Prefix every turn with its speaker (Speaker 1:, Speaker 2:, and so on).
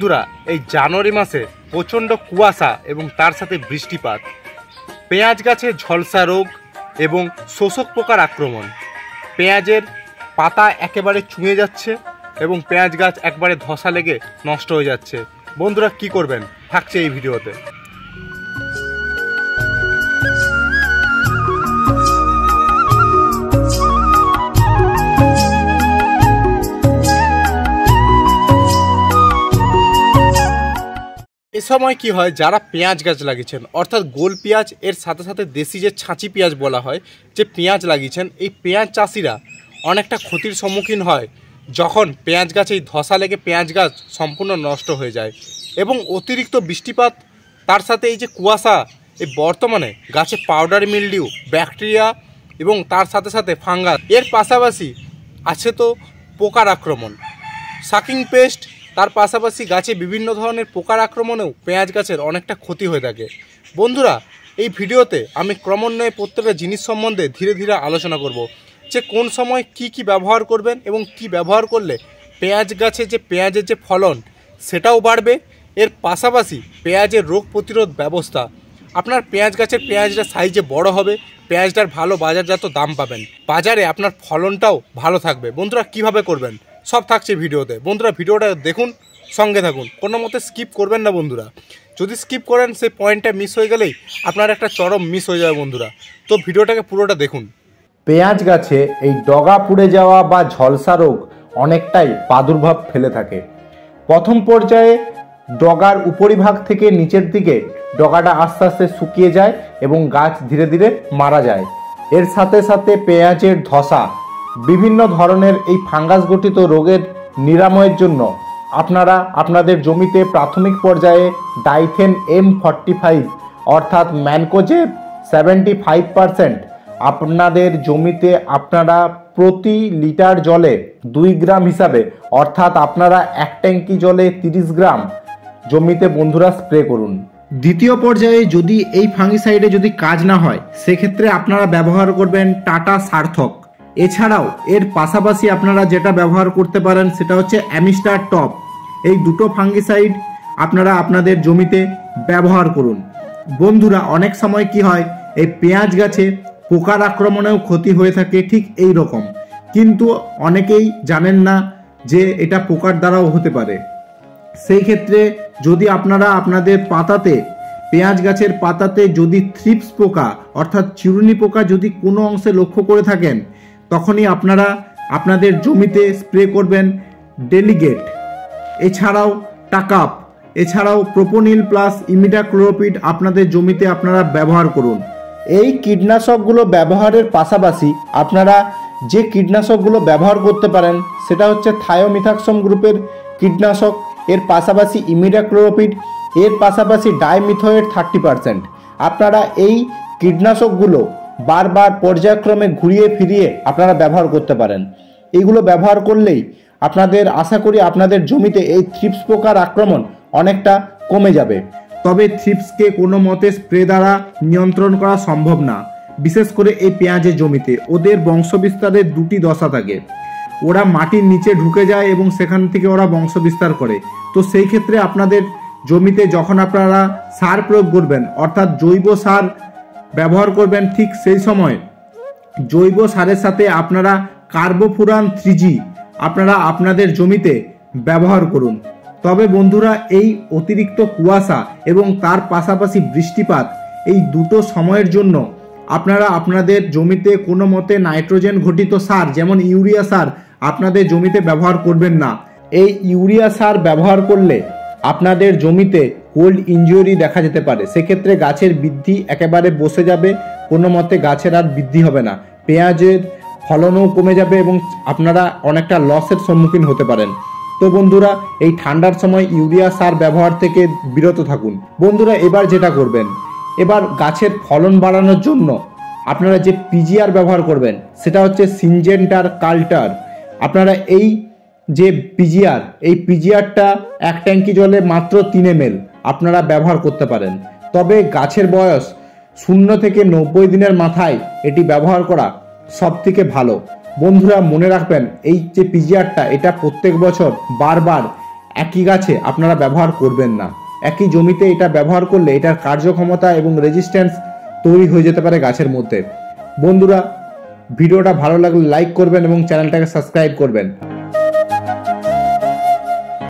Speaker 1: বন্ধুরা, এই জানুয়ারি মাসে প্রচণ্ড কুয়াশা এবং তার সাথে বৃষ্টিপাত, পেঁয়াজ গাছে ঝলসা রোগ এবং শোষক পোকার আক্রমণ, পেঁয়াজের পাতা একেবারে চুঁয়ে যাচ্ছে এবং পেঁয়াজ গাছ একবারে ধসা লেগে নষ্ট হয়ে যাচ্ছে। বন্ধুরা কি করবেন থাকছে এই ভিডিওতে। এ সময় কি হয়, যারা পেঁয়াজ গাছ লাগিয়েছেন অর্থাৎ গোল পেঁয়াজ এর সাথে সাথে দেশি যে ছাঁচি পেঁয়াজ বলা হয়, যে পেঁয়াজ লাগিয়েছেন, এই পেঁয়াজ চাষিরা অনেকটা ক্ষতির সম্মুখীন হয় যখন পেঁয়াজ গাছে এই ধসা লেগে পেঁয়াজ গাছ সম্পূর্ণ নষ্ট হয়ে যায় এবং অতিরিক্ত বৃষ্টিপাত তার সাথে এই যে কুয়াশা, এই বর্তমানে গাছে পাউডার মিলডিউ, ব্যাকটেরিয়া এবং তার সাথে সাথে ফাঙ্গাস, এর পাশাপাশি আছে তো পোকার আক্রমণ, সাকিং পেস্ট, তার পাশাপাশি গাছে বিভিন্ন ধরনের পোকার আক্রমণেও পেঁয়াজ গাছের অনেকটা ক্ষতি হয়ে থাকে। বন্ধুরা, এই ভিডিওতে আমি ক্রমান্বয়ে প্রত্যেকটা জিনিস সম্বন্ধে ধীরে ধীরে আলোচনা করব, যে কোন সময় কি ব্যবহার করবেন এবং কি ব্যবহার করলে পেঁয়াজ গাছে যে পেঁয়াজের যে ফলন সেটাও বাড়বে, এর পাশাপাশি পেঁয়াজের রোগ প্রতিরোধ ব্যবস্থা, আপনার পেঁয়াজ গাছের পেঁয়াজটা সাইজে বড় হবে, পেঁয়াজটার ভালো বাজারজাত দাম পাবেন, বাজারে আপনার ফলনটাও ভালো থাকবে। বন্ধুরা কিভাবে করবেন সব থাকছে ভিডিওতে। বন্ধুরা ভিডিওটা দেখুন, সঙ্গে থাকুন, কোনো মতে স্কিপ করবেন না। বন্ধুরা যদি স্কিপ করেন সেই পয়েন্টটা মিস হয়ে গেলেই আপনার একটা চরম মিস হয়ে যাবে। বন্ধুরা তো ভিডিওটাকে পুরোটা দেখুন।
Speaker 2: পেঁয়াজ গাছে এই ডগা পুড়ে যাওয়া বা ঝলসা রোগ অনেকটাই প্রাদুর্ভাব ফেলে থাকে। প্রথম পর্যায়ে ডগার উপরিভাগ থেকে নিচের দিকে ডগাটা আস্তে আস্তে শুকিয়ে যায় এবং গাছ ধীরে ধীরে মারা যায়। এর সাথে সাথে পেঁয়াজের ধসা, বিভিন্ন ধরনের এই ফাঙ্গাস গঠিত রোগের নিরাময়ের জন্য আপনারা আপনাদের জমিতে প্রাথমিক পর্যায়ে ডাইথেন M45 অর্থাৎ ম্যানকোজেব 75% আপনাদের জমিতে আপনারা প্রতি লিটার জলে 2 গ্রাম হিসাবে, অর্থাৎ আপনারা 1 ট্যাঙ্কি জলে 30 গ্রাম জমিতে বন্ধুরা স্প্রে করুন। দ্বিতীয় পর্যায়ে যদি এই ফাঙ্গিসাইডে যদি কাজ না হয়, সেক্ষেত্রে আপনারা ব্যবহার করবেন টাটা সার্থক। এছাড়াও এর পাশাপাশি আপনারা যেটা ব্যবহার করতে পারেন সেটা হচ্ছে অ্যামিস্টার টপ। এই দুটো ফাঙ্গিসাইড আপনারা আপনাদের জমিতে ব্যবহার করুন। বন্ধুরা অনেক সময় কি হয়, এই পেঁয়াজ গাছে পোকার আক্রমণেও ক্ষতি হয়ে থাকে ঠিক এই রকম, কিন্তু অনেকেই জানেন না যে এটা পোকার দ্বারাও হতে পারে। সেই ক্ষেত্রে যদি আপনারা আপনাদের পাতাতে, পেঁয়াজ গাছের পাতাতে যদি থ্রিপস পোকা অর্থাৎ চিরুনি পোকা যদি কোনো অংশে লক্ষ্য করে থাকেন, তখনই আপনারা আপনাদের জমিতে স্প্রে করবেন ডেলিগেট, এছাড়াও টাকাপ, এছাড়াও প্রোপোনিল প্লাস ইমিডাক্লোপিড আপনাদের জমিতে আপনারা ব্যবহার করুন। এই কীটনাশকগুলো ব্যবহারের পাশাপাশি আপনারা যে কীটনাশকগুলো ব্যবহার করতে পারেন সেটা হচ্ছে থায়োমিথাক্সম গ্রুপের কীটনাশক, এর পাশাপাশি ইমিডাক্লোপিড, এর পাশাপাশি ডাইমিথয়েড 30%। আপনারা এই কীটনাশকগুলো বারবার পর্যায়ক্রমে ঘুরিয়ে ফিরিয়ে আপনারা ব্যবহার করতে পারেন। এইগুলো ব্যবহার করলেই আপনাদের, আশা করি আপনাদের জমিতে এই থ্রিপস পোকার আক্রমণ অনেকটা কমে যাবে। তবে থ্রিপসকে কোনো মতে স্প্রে দ্বারা নিয়ন্ত্রণ করা সম্ভব না, বিশেষ করে এই পেঁয়াজের জমিতে। ওদের বংশবিস্তারের দুটি দশা থাকে, ওরা মাটির নিচে ঢুকে যায় এবং সেখান থেকে ওরা বংশবিস্তার করে। তো সেই ক্ষেত্রে আপনাদের জমিতে যখন আপনারা সার প্রয়োগ করবেন, অর্থাৎ জৈব সার ব্যবহার করবেন, ঠিক সেই সময় জৈব সারের সাথে আপনারা কার্বোফুরান 3G আপনারা আপনাদের জমিতে ব্যবহার করুন। তবে বন্ধুরা এই অতিরিক্ত কুয়াশা এবং তার পাশাপাশি বৃষ্টিপাত, এই দুটো সময়ের জন্য আপনারা আপনাদের জমিতে কোনো মতে নাইট্রোজেন ঘটিত সার যেমন ইউরিয়া সার আপনাদের জমিতে ব্যবহার করবেন না। এই ইউরিয়া সার ব্যবহার করলে আপনাদের জমিতে কোল্ড ইনজুরি দেখা যেতে পারে, সেক্ষেত্রে গাছের বৃদ্ধি একেবারে বসে যাবে, কোনো মতে গাছের আর বৃদ্ধি হবে না, পেঁয়াজের ফলনও কমে যাবে এবং আপনারা অনেকটা লসের সম্মুখীন হতে পারেন। তো বন্ধুরা এই ঠান্ডার সময় ইউরিয়া সার ব্যবহার থেকে বিরত থাকুন। বন্ধুরা এবার যেটা করবেন, এবার গাছের ফলন বাড়ানোর জন্য আপনারা যে পিজিআর ব্যবহার করবেন সেটা হচ্ছে সিনজেন্টার কাল্টার। আপনারা এই যে পিজিআর, এই পিজিআরটা 1 ট্যাঙ্কি জলে মাত্র 3 ml আপনারা ব্যবহার করতে পারেন। তবে গাছের বয়স 0 থেকে 90 দিনের মাথায় এটি ব্যবহার করা সব থেকে ভালো। বন্ধুরা মনে রাখবেন এই যে পিজিআরটা, এটা প্রত্যেক বছর বারবার একই গাছে আপনারা ব্যবহার করবেন না। একই জমিতে এটা ব্যবহার করলে এটার কার্যক্ষমতা এবং রেজিস্ট্যান্স তৈরি হয়ে যেতে পারে গাছের মধ্যে। বন্ধুরা, ভিডিওটা ভালো লাগলে লাইক করবেন এবং চ্যানেলটাকে সাবস্ক্রাইব করবেন।